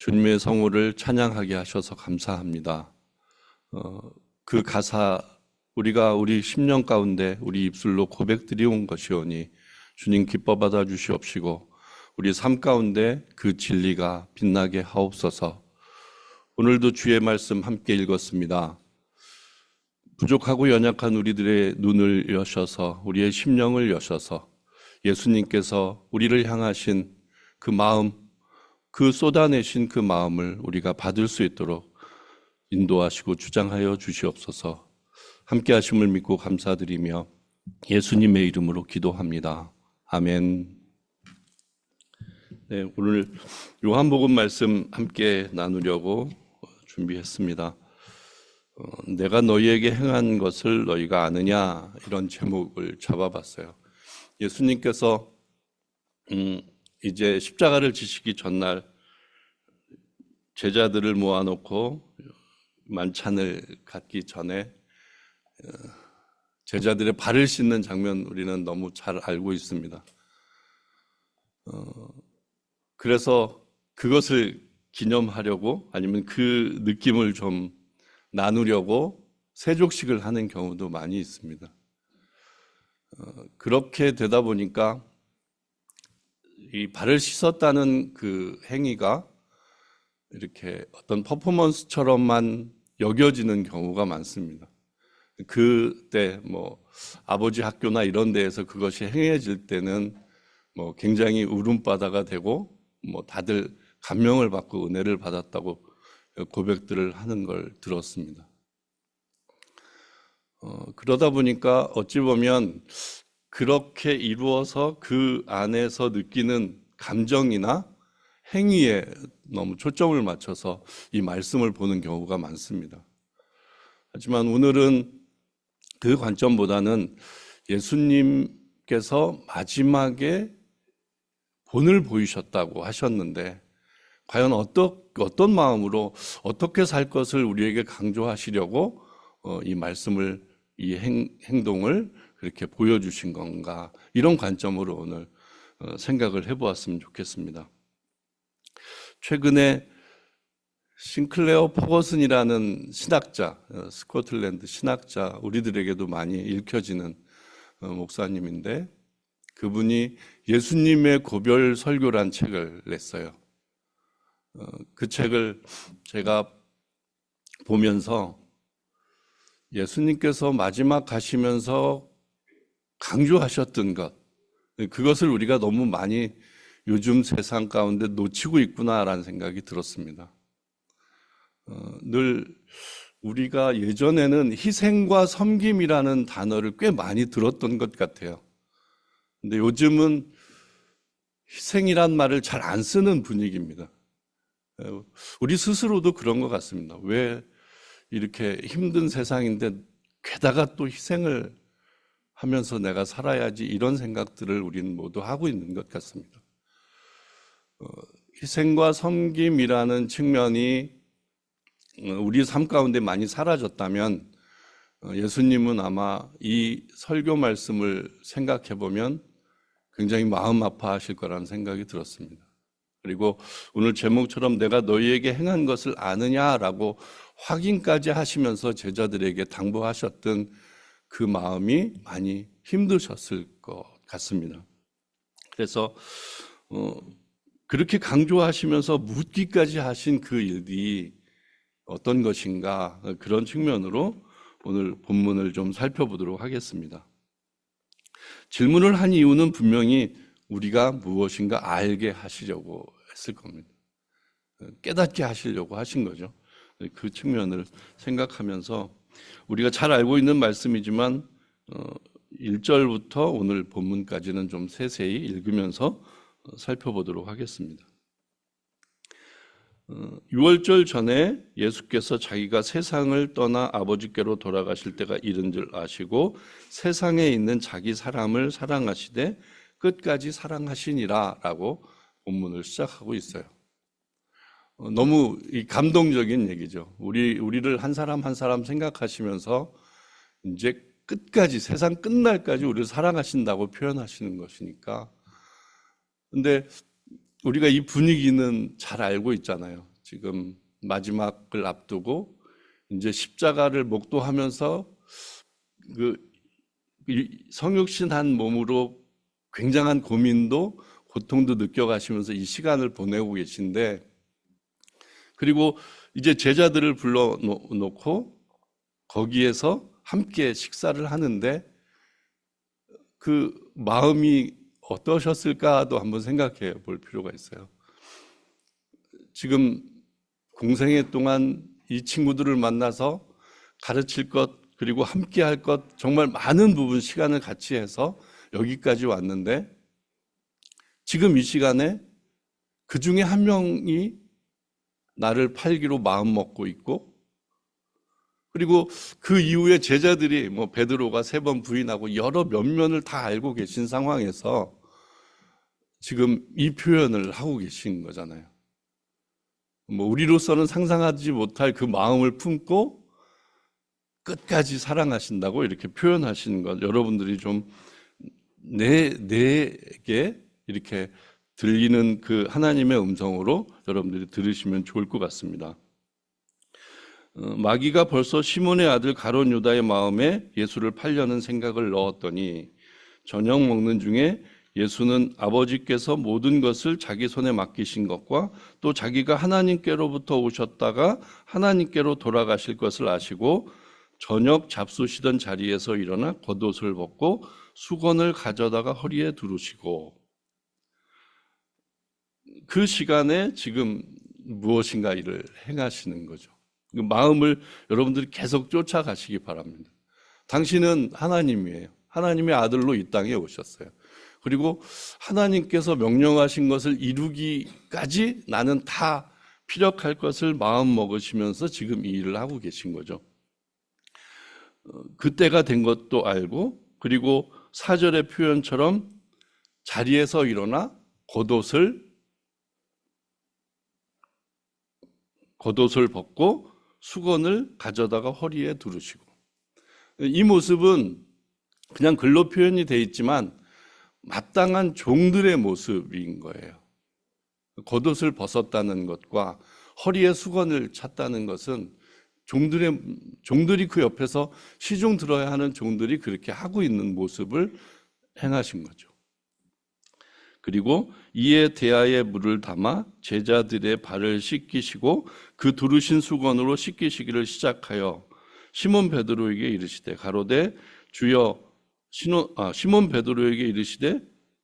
주님의 성호를 찬양하게 하셔서 감사합니다. 그 가사 우리가 우리 심령 가운데 우리 입술로 고백드리온 것이오니 주님 기뻐 받아 주시옵시고 우리 삶 가운데 그 진리가 빛나게 하옵소서. 오늘도 주의 말씀 함께 읽었습니다. 부족하고 연약한 우리들의 눈을 여셔서 우리의 심령을 여셔서 예수님께서 우리를 향하신 그 마음, 그 쏟아내신 그 마음을 우리가 받을 수 있도록 인도하시고 주장하여 주시옵소서. 함께 하심을 믿고 감사드리며 예수님의 이름으로 기도합니다. 아멘. 네, 오늘 요한복음 말씀 함께 나누려고 준비했습니다. 내가 너희에게 행한 것을 너희가 아느냐, 이런 제목을 잡아봤어요. 예수님께서 이제 십자가를 지시기 전날 제자들을 모아놓고 만찬을 갖기 전에 제자들의 발을 씻는 장면 우리는 너무 잘 알고 있습니다. 그래서 그것을 기념하려고 아니면 그 느낌을 좀 나누려고 세족식을 하는 경우도 많이 있습니다. 그렇게 되다 보니까 이 발을 씻었다는 그 행위가 이렇게 어떤 퍼포먼스처럼만 여겨지는 경우가 많습니다. 그때 아버지 학교나 이런 데에서 그것이 행해질 때는 굉장히 울음바다가 되고 다들 감명을 받고 은혜를 받았다고 고백들을 하는 걸 들었습니다. 그러다 보니까 어찌 보면 그렇게 이루어서 그 안에서 느끼는 감정이나 행위에 너무 초점을 맞춰서 이 말씀을 보는 경우가 많습니다. 하지만 오늘은 그 관점보다는 예수님께서 마지막에 본을 보이셨다고 하셨는데 과연 어떤 마음으로 어떻게 살 것을 우리에게 강조하시려고 이 말씀을, 이 행동을 그렇게 보여주신 건가, 이런 관점으로 오늘 생각을 해보았으면 좋겠습니다. 최근에 싱클레어 퍼거슨이라는 신학자, 스코틀랜드 신학자, 우리들에게도 많이 읽혀지는 목사님인데 그분이 예수님의 고별 설교란 책을 냈어요. 그 책을 제가 보면서 예수님께서 마지막 가시면서 강조하셨던 것, 그것을 우리가 너무 많이 요즘 세상 가운데 놓치고 있구나라는 생각이 들었습니다. 늘 우리가 예전에는 희생과 섬김이라는 단어를 꽤 많이 들었던 것 같아요. 근데 요즘은 희생이란 말을 잘 안 쓰는 분위기입니다. 우리 스스로도 그런 것 같습니다. 왜 이렇게 힘든 세상인데 게다가 또 희생을 하면서 내가 살아야지, 이런 생각들을 우리는 모두 하고 있는 것 같습니다. 희생과 섬김이라는 측면이 우리 삶 가운데 많이 사라졌다면 예수님은 아마 이 설교 말씀을 생각해 보면 굉장히 마음 아파하실 거라는 생각이 들었습니다. 그리고 오늘 제목처럼 내가 너희에게 행한 것을 아느냐라고 확인까지 하시면서 제자들에게 당부하셨던 그 마음이 많이 힘드셨을 것 같습니다. 그래서 그렇게 강조하시면서 묻기까지 하신 그 일이 어떤 것인가, 그런 측면으로 오늘 본문을 좀 살펴보도록 하겠습니다. 질문을 한 이유는 분명히 우리가 무엇인가 알게 하시려고 했을 겁니다. 깨닫게 하시려고 하신 거죠. 그 측면을 생각하면서 우리가 잘 알고 있는 말씀이지만 1절부터 오늘 본문까지는 좀 세세히 읽으면서 살펴보도록 하겠습니다. 6월절 전에 예수께서 자기가 세상을 떠나 아버지께로 돌아가실 때가 이른 줄 아시고 세상에 있는 자기 사람을 사랑하시되 끝까지 사랑하시니라 라고 본문을 시작하고 있어요. 너무 감동적인 얘기죠. 우리를 한 사람 한 사람 생각하시면서 이제 끝까지, 세상 끝날까지 우리를 사랑하신다고 표현하시는 것이니까. 근데 우리가 이 분위기는 잘 알고 있잖아요. 지금 마지막을 앞두고 이제 십자가를 목도하면서 성육신한 몸으로 굉장한 고민도 고통도 느껴가시면서 이 시간을 보내고 계신데, 그리고 이제 제자들을 불러놓고 거기에서 함께 식사를 하는데 그 마음이 어떠셨을까도 한번 생각해 볼 필요가 있어요. 지금 공생애 동안 이 친구들을 만나서 가르칠 것, 그리고 함께 할 것, 정말 많은 부분 시간을 같이 해서 여기까지 왔는데, 지금 이 시간에 그 중에 한 명이 나를 팔기로 마음 먹고 있고, 그리고 그 이후에 제자들이 베드로가 3번 부인하고 여러 면면을 다 알고 계신 상황에서 지금 이 표현을 하고 계신 거잖아요. 우리로서는 상상하지 못할 그 마음을 품고 끝까지 사랑하신다고 이렇게 표현하시는 것, 여러분들이 좀 내게 이렇게 들리는 그 하나님의 음성으로 여러분들이 들으시면 좋을 것 같습니다. 마귀가 벌써 시몬의 아들 가룟 유다의 마음에 예수를 팔려는 생각을 넣었더니 저녁 먹는 중에 예수는 아버지께서 모든 것을 자기 손에 맡기신 것과 또 자기가 하나님께로부터 오셨다가 하나님께로 돌아가실 것을 아시고 저녁 잡수시던 자리에서 일어나 겉옷을 벗고 수건을 가져다가 허리에 두르시고, 그 시간에 지금 무엇인가 일을 행하시는 거죠. 그 마음을 여러분들이 계속 쫓아가시기 바랍니다. 당신은 하나님이에요. 하나님의 아들로 이 땅에 오셨어요. 그리고 하나님께서 명령하신 것을 이루기까지 나는 다 피력할 것을 마음 먹으시면서 지금 이 일을 하고 계신 거죠. 그때가 된 것도 알고, 그리고 4절의 표현처럼 자리에서 일어나 겉옷을 벗고 수건을 가져다가 허리에 두르시고, 이 모습은 그냥 글로 표현이 되어 있지만 마땅한 종들의 모습인 거예요. 겉옷을 벗었다는 것과 허리에 수건을 찼다는 것은 종들이 그 옆에서 시중 들어야 하는 종들이 그렇게 하고 있는 모습을 행하신 거죠. 그리고 이에 대야에 물을 담아 제자들의 발을 씻기시고 그 두르신 수건으로 씻기시기를 시작하여 시몬 베드로에게 이르시되 가로되 주여, 시몬 베드로에게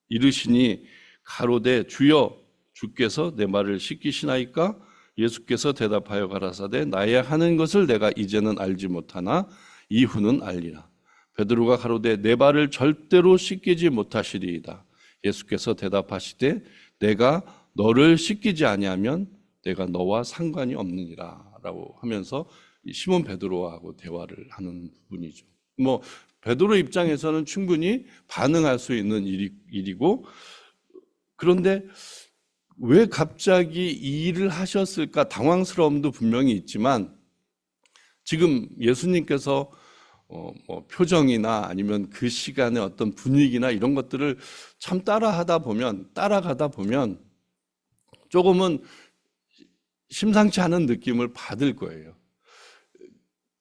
이르시니 가로되 주여, 주께서 내 발을 씻기시나이까? 예수께서 대답하여 가라사대 나의 하는 것을 내가 이제는 알지 못하나 이후는 알리라. 베드로가 가로되 내 발을 절대로 씻기지 못하시리이다. 예수께서 대답하시되 내가 너를 씻기지 아니하면 내가 너와 상관이 없느니라 라고 하면서 시몬 베드로하고 대화를 하는 부분이죠. 베드로 입장에서는 충분히 반응할 수 있는 일이고, 그런데 왜 갑자기 이 일을 하셨을까 당황스러움도 분명히 있지만, 지금 예수님께서 표정이나 아니면 그 시간의 어떤 분위기나 이런 것들을 참 따라가다 보면 조금은 심상치 않은 느낌을 받을 거예요.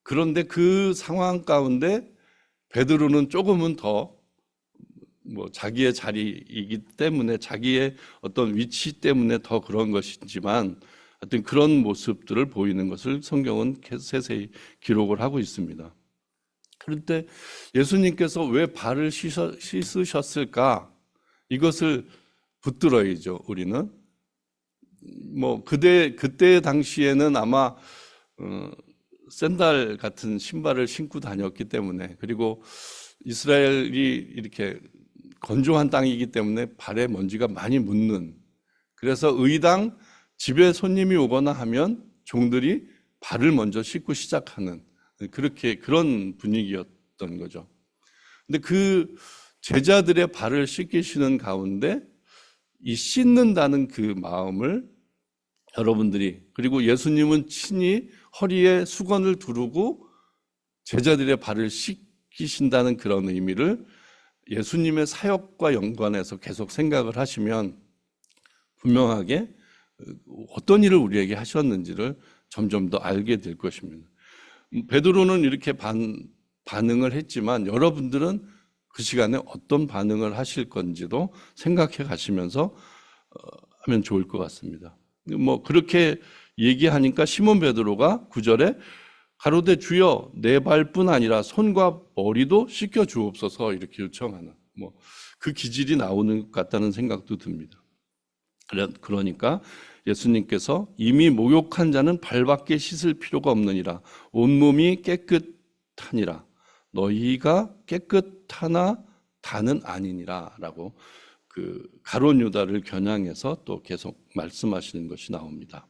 그런데 그 상황 가운데 베드로는 조금은 더 자기의 자리이기 때문에, 자기의 어떤 위치 때문에 더 그런 것이지만 하여튼 그런 모습들을 보이는 것을 성경은 세세히 기록을 하고 있습니다. 그런데 예수님께서 왜 발을 씻으셨을까? 이것을 붙들어야죠, 우리는. 그때 당시에는 아마 샌들 같은 신발을 신고 다녔기 때문에, 그리고 이스라엘이 이렇게 건조한 땅이기 때문에 발에 먼지가 많이 묻는, 그래서 의당 집에 손님이 오거나 하면 종들이 발을 먼저 씻고 시작하는 그런 분위기였던 거죠. 근데 그 제자들의 발을 씻기시는 가운데 이 씻는다는 그 마음을 여러분들이, 그리고 예수님은 친히 허리에 수건을 두르고 제자들의 발을 씻기신다는 그런 의미를 예수님의 사역과 연관해서 계속 생각을 하시면 분명하게 어떤 일을 우리에게 하셨는지를 점점 더 알게 될 것입니다. 베드로는 이렇게 반응을 했지만 여러분들은 그 시간에 어떤 반응을 하실 건지도 생각해 가시면서 하면 좋을 것 같습니다. 뭐 그렇게 얘기하니까 시몬 베드로가 9절에 가로되 주여 내 발뿐 아니라 손과 머리도 씻겨 주옵소서 이렇게 요청하는 뭐 그 기질이 나오는 것 같다는 생각도 듭니다. 그러니까 예수님께서 이미 목욕한 자는 발밖에 씻을 필요가 없느니라 온몸이 깨끗하니라 너희가 깨끗하나 다는 아니니라 라고 그 가룟 유다를 겨냥해서 또 계속 말씀하시는 것이 나옵니다.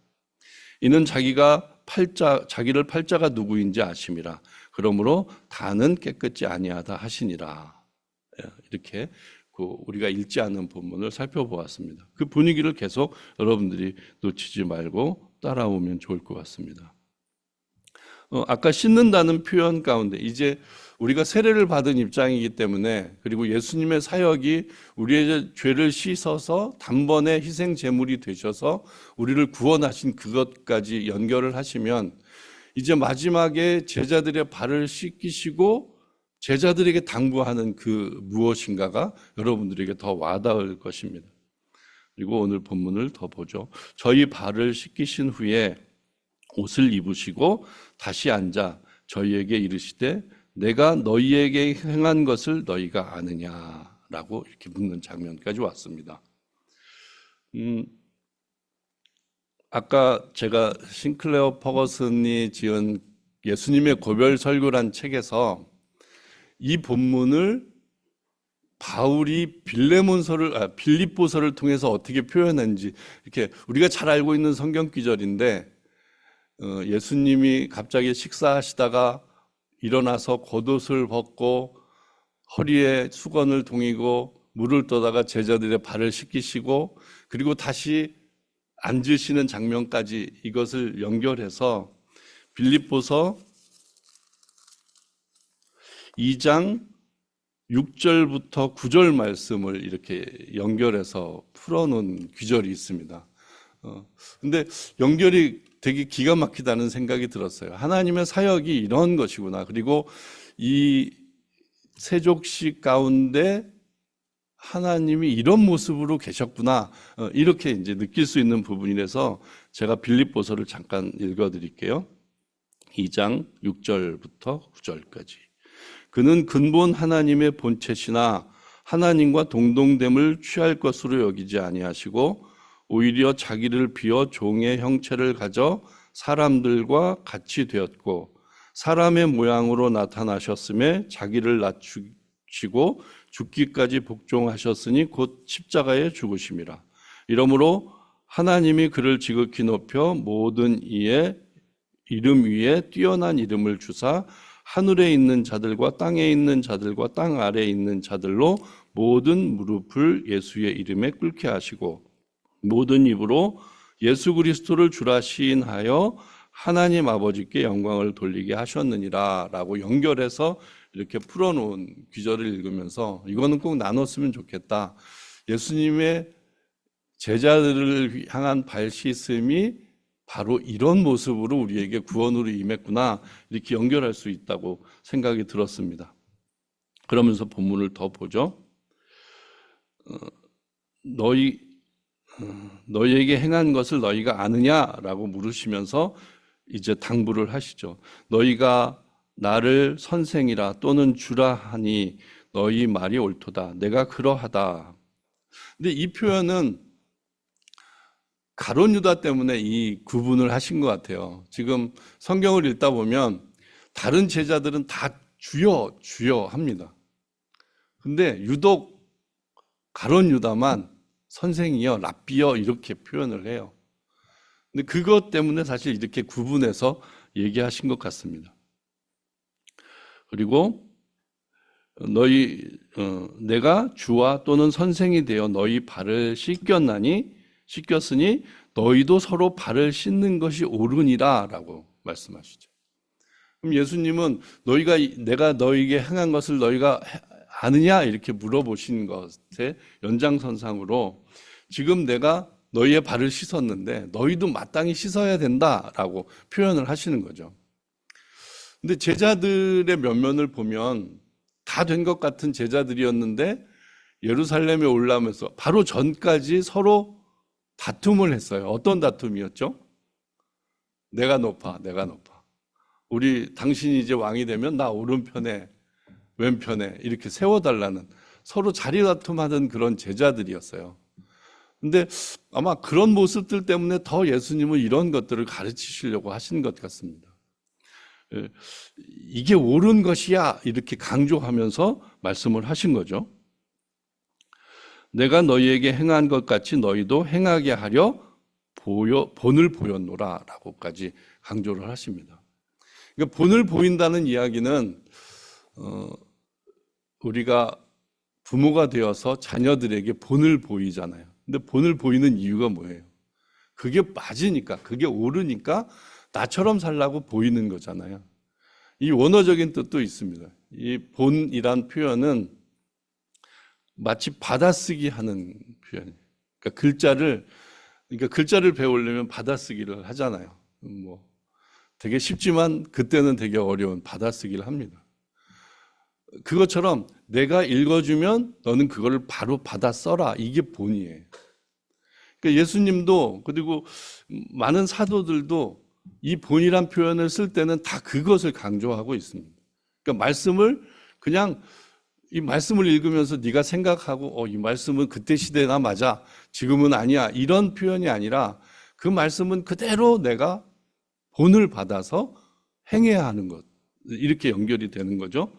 이는 자기를 팔자가 누구인지 아심이라 그러므로 다는 깨끗지 아니하다 하시니라. 이렇게 우리가 읽지 않은 본문을 살펴보았습니다. 그 분위기를 계속 여러분들이 놓치지 말고 따라오면 좋을 것 같습니다. 아까 씻는다는 표현 가운데 이제 우리가 세례를 받은 입장이기 때문에 그리고 예수님의 사역이 우리의 죄를 씻어서 단번에 희생 제물이 되셔서 우리를 구원하신 그것까지 연결을 하시면 이제 마지막에 제자들의 발을 씻기시고 제자들에게 당부하는 그 무엇인가가 여러분들에게 더 와닿을 것입니다. 그리고 오늘 본문을 더 보죠. 저희 발을 씻기신 후에 옷을 입으시고 다시 앉아 저희에게 이르시되 내가 너희에게 행한 것을 너희가 아느냐라고 이렇게 묻는 장면까지 왔습니다. 아까 제가 싱클레어 퍼거슨이 지은 예수님의 고별 설교란 책에서 이 본문을 바울이 빌립보서를 통해서 어떻게 표현했는지 이렇게 우리가 잘 알고 있는 성경 구절인데 예수님이 갑자기 식사하시다가 일어나서 겉옷을 벗고 허리에 수건을 동이고 물을 떠다가 제자들의 발을 씻기시고 그리고 다시 앉으시는 장면까지 이것을 연결해서 빌립보서 2장 6절부터 9절 말씀을 이렇게 연결해서 풀어놓은 구절이 있습니다. 근데 연결이 되게 기가 막히다는 생각이 들었어요. 하나님의 사역이 이런 것이구나. 그리고 이 세족식 가운데 하나님이 이런 모습으로 계셨구나. 이렇게 이제 느낄 수 있는 부분이라서 제가 빌립보서를 잠깐 읽어드릴게요. 2장 6절부터 9절까지. 그는 근본 하나님의 본체시나 하나님과 동등됨을 취할 것으로 여기지 아니하시고 오히려 자기를 비워 종의 형체를 가져 사람들과 같이 되었고 사람의 모양으로 나타나셨음에 자기를 낮추시고 죽기까지 복종하셨으니 곧 십자가에 죽으심이라. 이러므로 하나님이 그를 지극히 높여 모든 이의 이름 위에 뛰어난 이름을 주사 하늘에 있는 자들과 땅에 있는 자들과 땅 아래에 있는 자들로 모든 무릎을 예수의 이름에 꿇게 하시고 모든 입으로 예수 그리스도를 주라 시인하여 하나님 아버지께 영광을 돌리게 하셨느니라 라고 연결해서 이렇게 풀어놓은 구절을 읽으면서 이거는 꼭 나눴으면 좋겠다. 예수님의 제자들을 향한 발 씻음이 바로 이런 모습으로 우리에게 구원으로 임했구나 이렇게 연결할 수 있다고 생각이 들었습니다. 본문을 더 보죠. 너희에게 행한 것을 너희가 아느냐라고 물으시면서 이제 당부를 하시죠. 너희가 나를 선생이라 또는 주라 하니 너희 말이 옳도다. 내가 그러하다. 근데 이 표현은 가룟 유다 때문에 이 구분을 하신 것 같아요. 지금 성경을 읽다 보면 다른 제자들은 다 주여 주여 합니다. 근데 유독 가룟 유다만 선생이여 랍비여 이렇게 표현을 해요. 근데 그것 때문에 사실 이렇게 구분해서 얘기하신 것 같습니다. 그리고 내가 주와 또는 선생이 되어 너희 발을 씻겼으니 너희도 서로 발을 씻는 것이 옳으니라 라고 말씀하시죠. 그럼 예수님은 내가 너희에게 행한 것을 너희가 아느냐 이렇게 물어보신 것의 연장선상으로 지금 내가 너희의 발을 씻었는데 너희도 마땅히 씻어야 된다라고 표현을 하시는 거죠. 근데 제자들의 면면을 보면 다 된 것 같은 제자들이었는데 예루살렘에 올라오면서 바로 전까지 서로 다툼을 했어요. 어떤 다툼이었죠? 내가 높아, 내가 높아. 당신이 이제 왕이 되면 나 오른편에, 왼편에 이렇게 세워달라는 서로 자리 다툼하던 그런 제자들이었어요. 근데 아마 그런 모습들 때문에 더 예수님은 이런 것들을 가르치시려고 하신 것 같습니다. 이게 옳은 것이야 이렇게 강조하면서 말씀을 하신 거죠. 내가 너희에게 행한 것 같이 너희도 행하게 하려 본을 보였노라 라고까지 강조를 하십니다. 그러니까 본을 보인다는 이야기는 우리가 부모가 되어서 자녀들에게 본을 보이잖아요. 근데 본을 보이는 이유가 뭐예요? 그게 맞으니까, 그게 옳으니까 나처럼 살라고 보이는 거잖아요. 이 원어적인 뜻도 있습니다. 이 본이란 표현은 마치 받아쓰기 하는 표현이에요. 그러니까 글자를 배우려면 받아쓰기를 하잖아요. 되게 쉽지만 그때는 되게 어려운 받아쓰기를 합니다. 그것처럼 내가 읽어주면 너는 그거를 바로 받아 써라. 이게 본이에요. 그러니까 예수님도 그리고 많은 사도들도 이 본이란 표현을 쓸 때는 다 그것을 강조하고 있습니다. 그러니까 이 말씀을 읽으면서 네가 생각하고 이 말씀은 그때 시대나 맞아. 지금은 아니야. 이런 표현이 아니라 그 말씀은 그대로 내가 본을 받아서 행해야 하는 것. 이렇게 연결이 되는 거죠.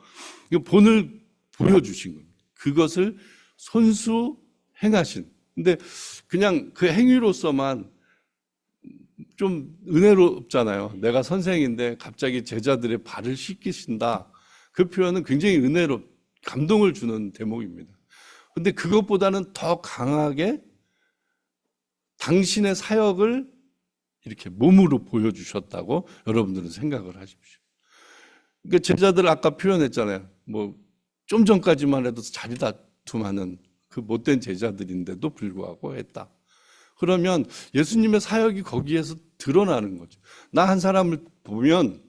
본을 보여주신 겁니다. 그것을 손수 행하신. 근데 그냥 그 행위로서만 좀 은혜롭잖아요. 내가 선생인데 갑자기 제자들의 발을 씻기신다. 그 표현은 굉장히 감동을 주는 대목입니다. 근데 그것보다는 더 강하게 당신의 사역을 이렇게 몸으로 보여주셨다고 여러분들은 생각을 하십시오. 그러니까 제자들 아까 표현했잖아요. 좀 전까지만 해도 자리 다툼하는 그 못된 제자들인데도 불구하고 했다. 그러면 예수님의 사역이 거기에서 드러나는 거죠. 나 한 사람을 보면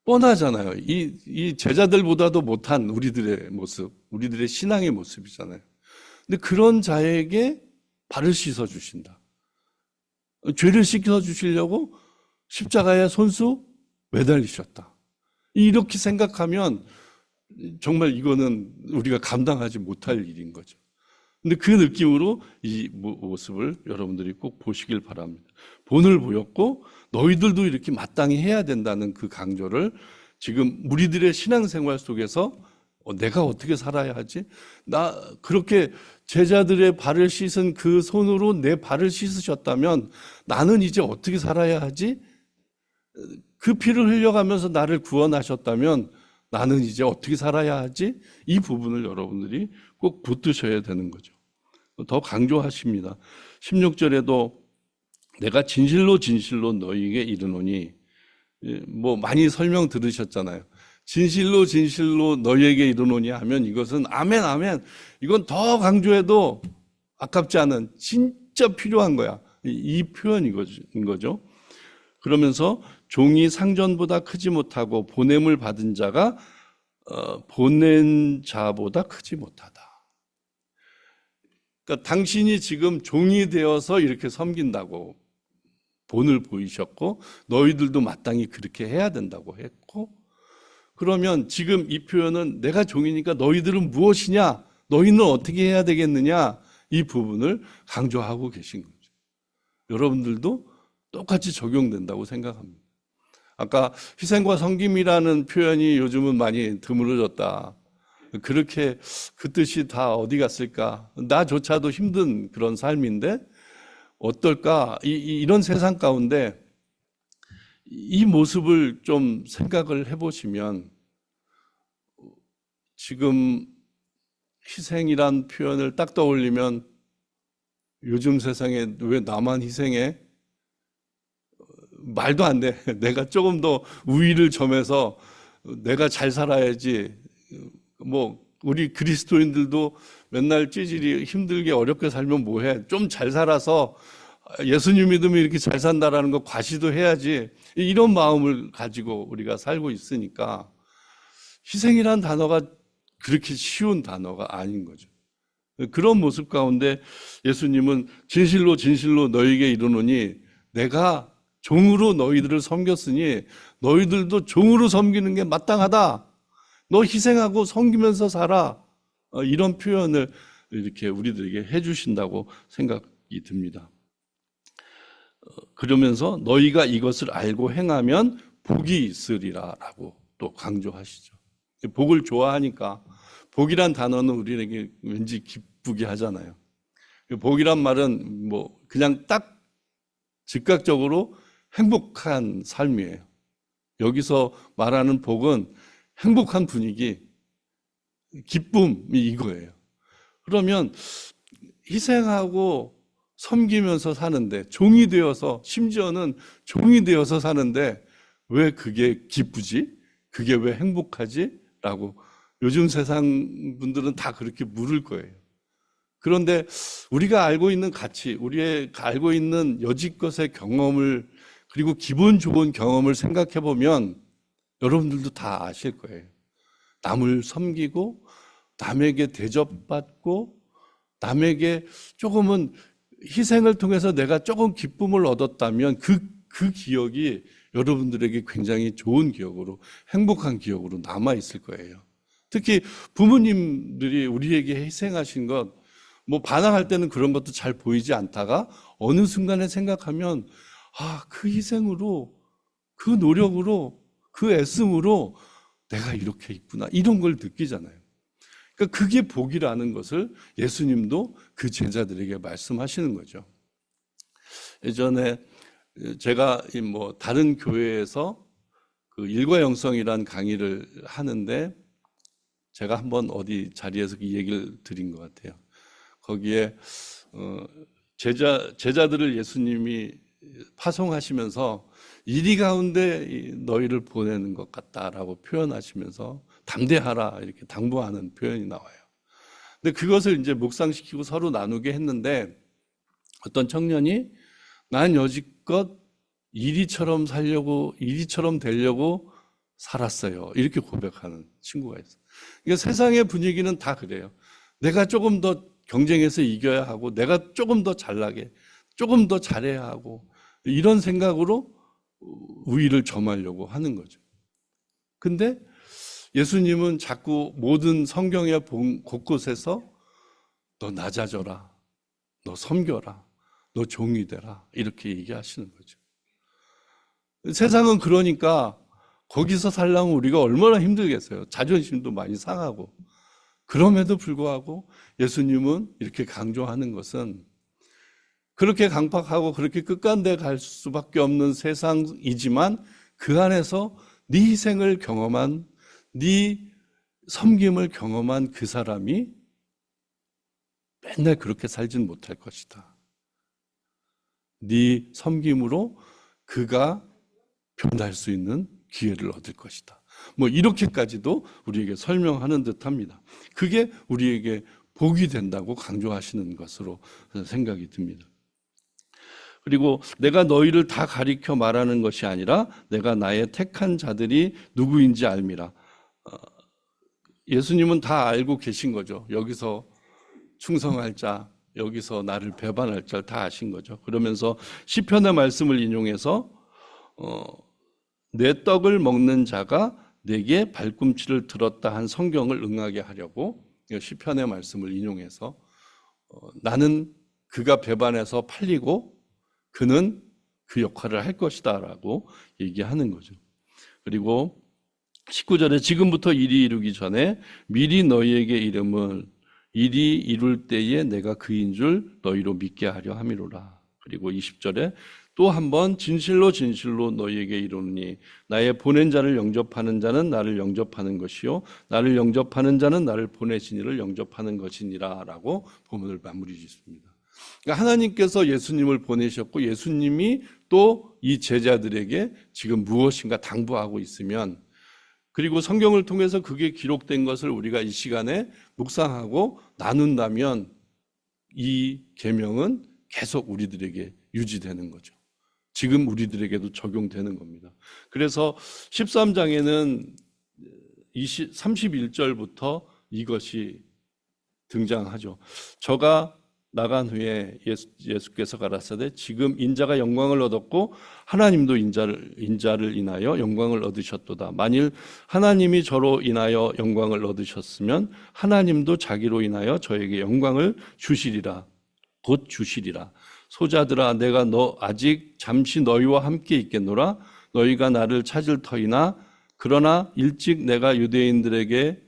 뻔하잖아요. 이 제자들보다도 못한 우리들의 모습, 우리들의 신앙의 모습이잖아요. 근데 그런 자에게 발을 씻어 주신다. 죄를 씻어 주시려고 십자가에 손수 매달리셨다. 이렇게 생각하면 정말 이거는 우리가 감당하지 못할 일인 거죠. 근데 그 느낌으로 이 모습을 여러분들이 꼭 보시길 바랍니다. 본을 보였고 너희들도 이렇게 마땅히 해야 된다는 그 강조를 지금 우리들의 신앙생활 속에서 내가 어떻게 살아야 하지? 나 그렇게 제자들의 발을 씻은 그 손으로 내 발을 씻으셨다면 나는 이제 어떻게 살아야 하지? 그 피를 흘려가면서 나를 구원하셨다면 나는 이제 어떻게 살아야 하지? 이 부분을 여러분들이 꼭 붙드셔야 되는 거죠. 더 강조하십니다. 16절에도 내가 진실로 진실로 너희에게 이르노니, 많이 설명 들으셨잖아요. 진실로 진실로 너희에게 이르노니 하면 이것은 아멘 아멘, 이건 더 강조해도 아깝지 않은 진짜 필요한 거야. 이 표현인 거죠. 그러면서 종이 상전보다 크지 못하고 보냄을 받은 자가 보낸 자보다 크지 못하다. 그러니까 당신이 지금 종이 되어서 이렇게 섬긴다고 본을 보이셨고 너희들도 마땅히 그렇게 해야 된다고 했고, 그러면 지금 이 표현은 내가 종이니까 너희들은 무엇이냐? 너희는 어떻게 해야 되겠느냐? 이 부분을 강조하고 계신 거죠. 여러분들도 똑같이 적용된다고 생각합니다. 아까 희생과 섬김이라는 표현이 요즘은 많이 드물어졌다. 그렇게 그 뜻이 다 어디 갔을까? 나조차도 힘든 그런 삶인데 어떨까? 이런 세상 가운데 이 모습을 좀 생각을 해보시면 지금 희생이란 표현을 딱 떠올리면 요즘 세상에 왜 나만 희생해? 말도 안 돼. 내가 조금 더 우위를 점해서 내가 잘 살아야지. 우리 그리스도인들도 맨날 찌질이 힘들게 어렵게 살면 뭐해? 좀 잘 살아서 예수님 믿으면 이렇게 잘 산다라는 거 과시도 해야지. 이런 마음을 가지고 우리가 살고 있으니까 희생이란 단어가 그렇게 쉬운 단어가 아닌 거죠. 그런 모습 가운데 예수님은 진실로 진실로 너희에게 이르노니 내가 종으로 너희들을 섬겼으니 너희들도 종으로 섬기는 게 마땅하다. 너 희생하고 섬기면서 살아. 이런 표현을 이렇게 우리들에게 해주신다고 생각이 듭니다. 그러면서 너희가 이것을 알고 행하면 복이 있으리라라고 또 강조하시죠. 복을 좋아하니까 복이란 단어는 우리에게 왠지 기쁘게 하잖아요. 복이란 말은 뭐 그냥 딱 즉각적으로 행복한 삶이에요. 여기서 말하는 복은 행복한 분위기, 기쁨이 이거예요. 그러면 희생하고 섬기면서 사는데 종이 되어서 심지어는 종이 되어서 사는데 왜 그게 기쁘지? 그게 왜 행복하지? 라고 요즘 세상 분들은 다 그렇게 물을 거예요. 그런데 우리가 알고 있는 가치, 우리가 알고 있는 여지껏의 경험을 그리고 기분 좋은 경험을 생각해 보면 여러분들도 다 아실 거예요. 남을 섬기고 남에게 대접받고 남에게 조금은 희생을 통해서 내가 조금 기쁨을 얻었다면 그 기억이 여러분들에게 굉장히 좋은 기억으로 행복한 기억으로 남아있을 거예요. 특히 부모님들이 우리에게 희생하신 것 뭐 반항할 때는 그런 것도 잘 보이지 않다가 어느 순간에 생각하면 그 희생으로 그 노력으로 그 애씀으로 내가 이렇게 있구나 이런 걸 느끼잖아요. 그러니까 그게 복이라는 것을 예수님도 그 제자들에게 말씀하시는 거죠. 예전에 제가 뭐 다른 교회에서 그 일과영성이란 강의를 하는데 제가 한번 어디 자리에서 이 얘기를 드린 것 같아요. 거기에 제자들을 예수님이 파송하시면서 이리 가운데 너희를 보내는 것 같다라고 표현하시면서 담대하라 이렇게 당부하는 표현이 나와요. 근데 그것을 이제 묵상시키고 서로 나누게 했는데 어떤 청년이 난 여지껏 이리처럼 살려고 이리처럼 되려고 살았어요. 이렇게 고백하는 친구가 있어요. 그러니까 세상의 분위기는 다 그래요. 내가 조금 더 경쟁해서 이겨야 하고 내가 조금 더 잘나게 조금 더 잘해야 하고 이런 생각으로 우위를 점하려고 하는 거죠. 근데 예수님은 자꾸 모든 성경의 곳곳에서 너 낮아져라, 너 섬겨라, 너 종이 되라 이렇게 얘기하시는 거죠. 세상은 그러니까 거기서 살려면 우리가 얼마나 힘들겠어요. 자존심도 많이 상하고. 그럼에도 불구하고 예수님은 이렇게 강조하는 것은 그렇게 강팍하고 그렇게 끝간데 갈 수밖에 없는 세상이지만 그 안에서 네 희생을 경험한 네 섬김을 경험한 그 사람이 맨날 그렇게 살진 못할 것이다. 네 섬김으로 그가 변할 수 있는 기회를 얻을 것이다. 뭐 이렇게까지도 우리에게 설명하는 듯합니다. 그게 우리에게 복이 된다고 강조하시는 것으로 생각이 듭니다. 그리고 내가 너희를 다 가리켜 말하는 것이 아니라 내가 나의 택한 자들이 누구인지 알미라. 예수님은 다 알고 계신 거죠. 여기서 충성할 자, 여기서 나를 배반할 자를 다 아신 거죠. 그러면서 시편의 말씀을 인용해서 내 떡을 먹는 자가 내게 발꿈치를 들었다 한 성경을 응하게 하려고 시편의 말씀을 인용해서 나는 그가 배반해서 팔리고 그는 그 역할을 할 것이다 라고 얘기하는 거죠. 그리고 19절에 지금부터 일이 이루기 전에 미리 너희에게 이름을 일이 이룰 때에 내가 그인 줄 너희로 믿게 하려 함이로라. 그리고 20절에 또 한 번 진실로 진실로 너희에게 이르노니 나의 보낸 자를 영접하는 자는 나를 영접하는 것이요 나를 영접하는 자는 나를 보내신 이를 영접하는 것이니라 라고 본문을 마무리 짓습니다. 그러니까 하나님께서 예수님을 보내셨고 예수님이 또 이 제자들에게 지금 무엇인가 당부하고 있으면 그리고 성경을 통해서 그게 기록된 것을 우리가 이 시간에 묵상하고 나눈다면 이 계명은 계속 우리들에게 유지되는 거죠. 지금 우리들에게도 적용되는 겁니다. 그래서 13장에는 31절부터 이것이 등장하죠. 저가 나간 후에 예수께서 가라사대 지금 인자가 영광을 얻었고 하나님도 인자를 인하여 영광을 얻으셨도다. 만일 하나님이 저로 인하여 영광을 얻으셨으면 하나님도 자기로 인하여 저에게 영광을 주시리라. 곧 주시리라. 소자들아 내가 아직 잠시 너희와 함께 있겠노라. 너희가 나를 찾을 터이나 그러나 일찍 내가 유대인들에게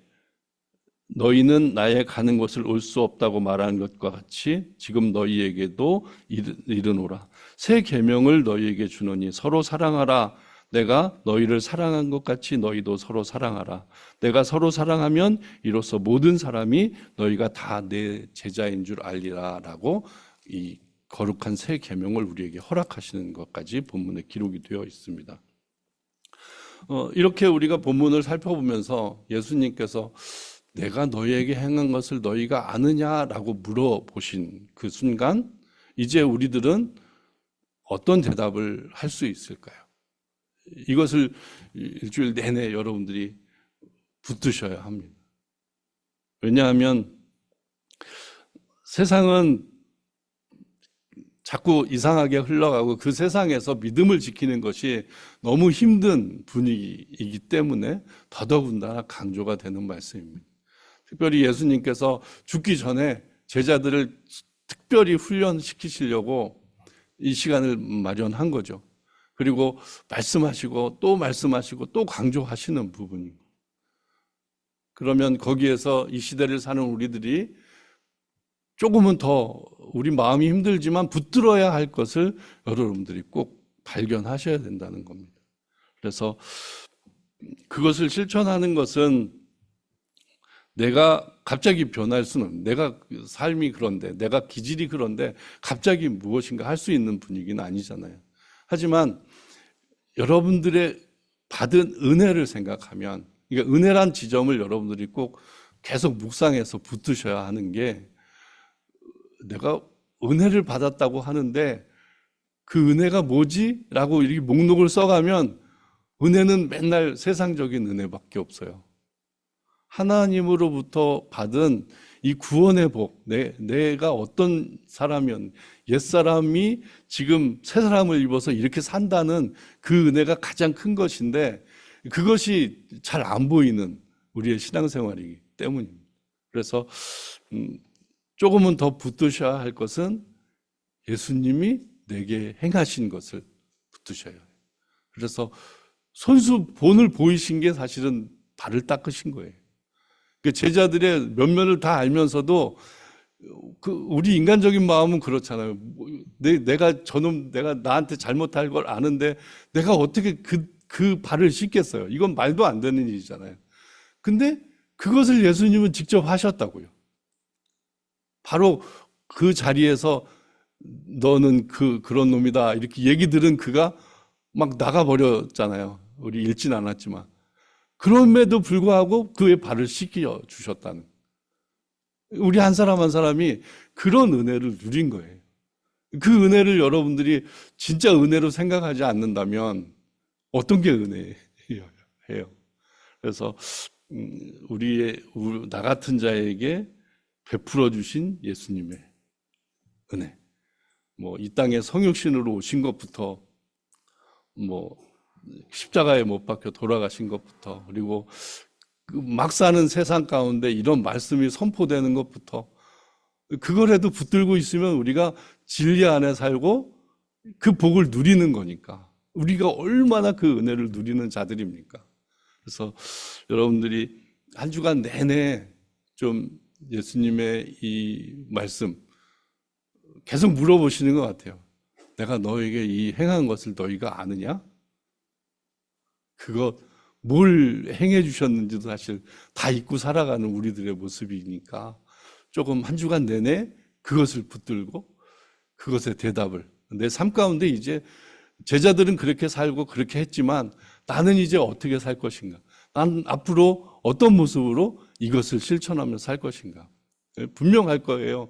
너희는 나의 가는 곳을 올 수 없다고 말하는 것과 같이 지금 너희에게도 이르노라. 새 계명을 너희에게 주노니 서로 사랑하라. 내가 너희를 사랑한 것 같이 너희도 서로 사랑하라. 내가 서로 사랑하면 이로써 모든 사람이 너희가 다 내 제자인 줄 알리라. 라고 이 거룩한 새 계명을 우리에게 허락하시는 것까지 본문에 기록이 되어 있습니다. 이렇게 우리가 본문을 살펴보면서 예수님께서 내가 너희에게 행한 것을 너희가 아느냐라고 물어보신 그 순간 이제 우리들은 어떤 대답을 할 수 있을까요? 이것을 일주일 내내 여러분들이 붙드셔야 합니다. 왜냐하면 세상은 자꾸 이상하게 흘러가고 그 세상에서 믿음을 지키는 것이 너무 힘든 분위기이기 때문에 더더군다나 강조가 되는 말씀입니다. 특별히 예수님께서 죽기 전에 제자들을 특별히 훈련시키시려고 이 시간을 마련한 거죠. 그리고 말씀하시고 또 강조하시는 부분입니다. 그러면 거기에서 이 시대를 사는 우리들이 조금은 더 우리 마음이 힘들지만 붙들어야 할 것을 여러분들이 꼭 발견하셔야 된다는 겁니다. 그래서 그것을 실천하는 것은 내가 갑자기 변할 수는, 내가 삶이 그런데, 내가 기질이 그런데 갑자기 무엇인가 할 수 있는 분위기는 아니잖아요. 하지만 여러분들의 받은 은혜를 생각하면, 그러니까 은혜란 지점을 여러분들이 꼭 계속 묵상해서 붙으셔야 하는 게, 내가 은혜를 받았다고 하는데 그 은혜가 뭐지? 라고 이렇게 목록을 써가면 은혜는 맨날 세상적인 은혜밖에 없어요. 하나님으로부터 받은 이 구원의 복, 내가 어떤 사람이었는지, 옛사람이 지금 새 사람을 입어서 이렇게 산다는 그 은혜가 가장 큰 것인데 그것이 잘 안 보이는 우리의 신앙생활이기 때문입니다. 그래서 조금은 더 붙드셔야 할 것은 예수님이 내게 행하신 것을 붙드셔야 해요. 그래서 손수 본을 보이신 게 사실은 발을 닦으신 거예요. 그 제자들의 면면을 다 알면서도 우리 인간적인 마음은 그렇잖아요. 내가 나한테 잘못할 걸 아는데 내가 어떻게 그 발을 씻겠어요? 이건 말도 안 되는 일이잖아요. 근데 그것을 예수님은 직접 하셨다고요. 바로 그 자리에서 너는 그런 놈이다 이렇게 얘기 들은 그가 막 나가버렸잖아요. 우리 읽진 않았지만. 그럼에도 불구하고 그의 발을 씻겨 주셨다는. 우리 한 사람 한 사람이 그런 은혜를 누린 거예요. 그 은혜를 여러분들이 진짜 은혜로 생각하지 않는다면 어떤 게 은혜예요? 그래서 나 같은 자에게 베풀어 주신 예수님의 은혜. 이 땅에 성육신으로 오신 것부터, 십자가에 못 박혀 돌아가신 것부터, 그리고 막 사는 세상 가운데 이런 말씀이 선포되는 것부터, 그거라도 붙들고 있으면 우리가 진리 안에 살고 그 복을 누리는 거니까. 우리가 얼마나 그 은혜를 누리는 자들입니까? 그래서 여러분들이 한 주간 내내 좀 예수님의 이 말씀 계속 물어보시는 것 같아요. 내가 너에게 이 행한 것을 너희가 아느냐? 그거 뭘 행해 주셨는지도 사실 다 잊고 살아가는 우리들의 모습이니까 조금 한 주간 내내 그것을 붙들고 그것의 대답을, 내 삶 가운데 이제 제자들은 그렇게 살고 그렇게 했지만 나는 이제 어떻게 살 것인가? 난 앞으로 어떤 모습으로 이것을 실천하며 살 것인가? 분명할 거예요.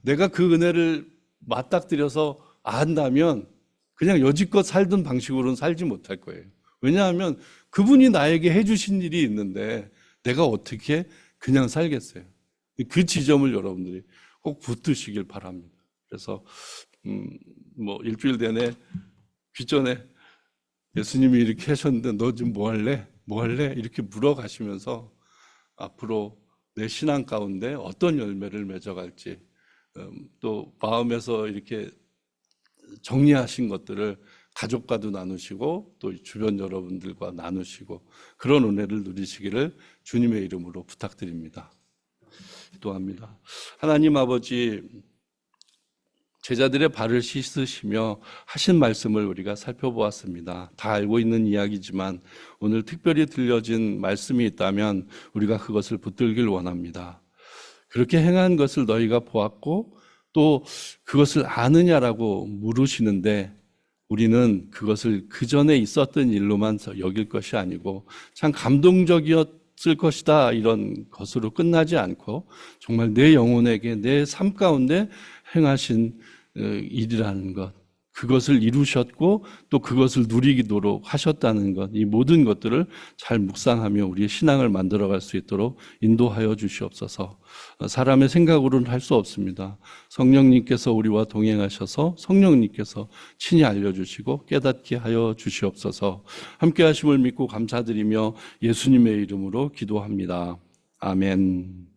내가 그 은혜를 맞닥뜨려서 안다면 그냥 여지껏 살던 방식으로는 살지 못할 거예요. 왜냐하면 그분이 나에게 해주신 일이 있는데 내가 어떻게 그냥 살겠어요. 그 지점을 여러분들이 꼭 붙드시길 바랍니다. 그래서 뭐 일주일 내내 귀전에 예수님이 이렇게 하셨는데 너 지금 뭐 할래? 뭐 할래? 이렇게 물어가시면서 앞으로 내 신앙 가운데 어떤 열매를 맺어갈지 또 마음에서 이렇게 정리하신 것들을 가족과도 나누시고 또 주변 여러분들과 나누시고 그런 은혜를 누리시기를 주님의 이름으로 부탁드립니다. 기도합니다. 하나님 아버지, 제자들의 발을 씻으시며 하신 말씀을 우리가 살펴보았습니다. 다 알고 있는 이야기지만 오늘 특별히 들려진 말씀이 있다면 우리가 그것을 붙들길 원합니다. 그렇게 행한 것을 너희가 보았고 또 그것을 아느냐라고 물으시는데 우리는 그것을 그 전에 있었던 일로만 여길 것이 아니고 참 감동적이었을 것이다 이런 것으로 끝나지 않고 정말 내 영혼에게 내 삶 가운데 행하신 일이라는 것, 그것을 이루셨고 또 그것을 누리도록 하셨다는 것, 이 모든 것들을 잘 묵상하며 우리의 신앙을 만들어갈 수 있도록 인도하여 주시옵소서. 사람의 생각으로는 할 수 없습니다. 성령님께서 우리와 동행하셔서 성령님께서 친히 알려주시고 깨닫게 하여 주시옵소서. 함께 하심을 믿고 감사드리며 예수님의 이름으로 기도합니다. 아멘.